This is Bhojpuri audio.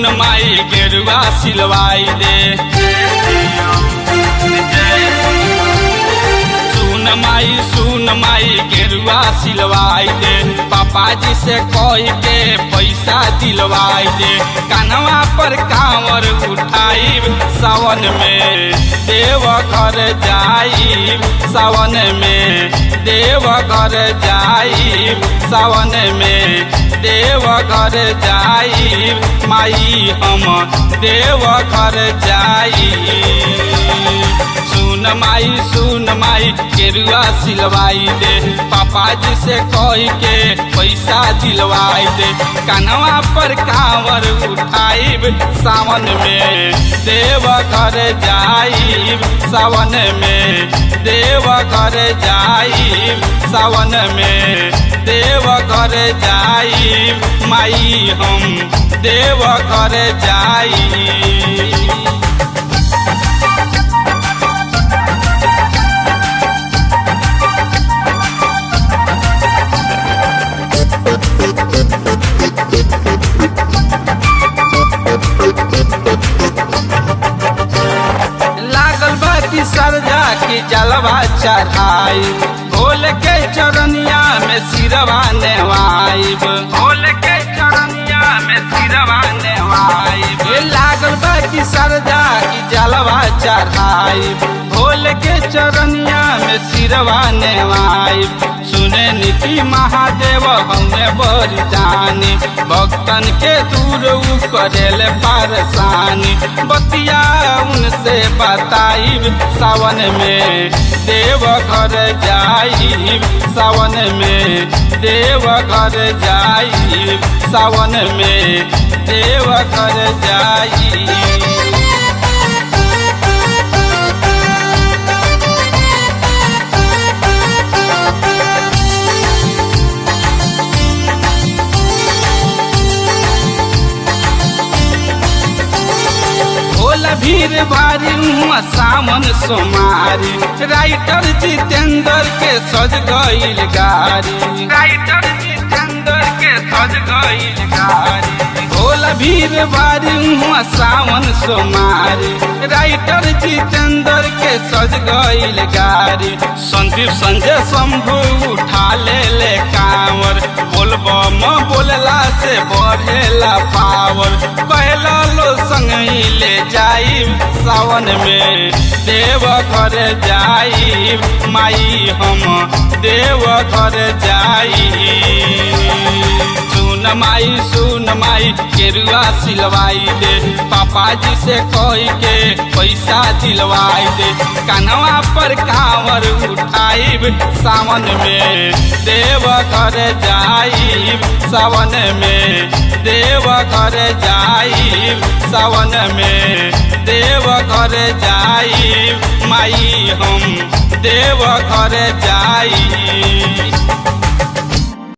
सुन माई गेरुआ सिलवाई दे। सुन माई गेरुआ सिलवाई दे। पापा जी से कह के पैसा दिलवाई दे। कानवा पर कांवर उठाई सावन में देव घर जाई। सावन में देव घर जाई। सावन में देव घर जाई। माई हम देव घर जाई। सुन माई गेरुआ सिलवाई दे। पापा जी से कह के पैसा दिलवाई दे। कानवा पर कांवर उठाई सावन में देव घर जाई। सावन में देव घर जाई। सावन में देव घर जाई। माई हम देव घर जाई। सरजा की जलवा चढ़ाई। भोल के चरनिया में सिरवा नेवाई। भोल के चरनिया में सिरवा नेवाई। लागल बा की सरजा की जलवा चढ़ाई। भोल के चरनिया में सिरवा नेवाई। सुने नीति महादेव हमें बड़ी जानी। भक्तन के दूर करेले परेशानी। बतिया उनसे बताई सावन में देव घर जाई। सावन में देव घर जाई। सावन में देव घर जाई। भीड़ भारी हुआ सामन सोमारी। राइटर जितेंद्र के सज गईल गाड़ी। राइटर जितेंद्र के सज गईल गाड़ी। भोला भीड़ भारी हुआ सावन सोमारी। राइटर जितेंद्र के सज गईल गाड़ी। संदीप संजय शंभू उठा ले कांवर। बोलबम बोलला से बढ़ेला पावर। कहला लो संग ले जाई। सावन में देव घर जाई। माई हम देव घर जाई। सुन माई गेरुआ सिलवाई दे। पापा जी से कह के पैसा दिलवाई दे। कानवा पर कांवर उठाई सावन में देव घर जाई। सावन में देव घर जाई। सावन में देव घर जाई। माई हम देव घर जाई।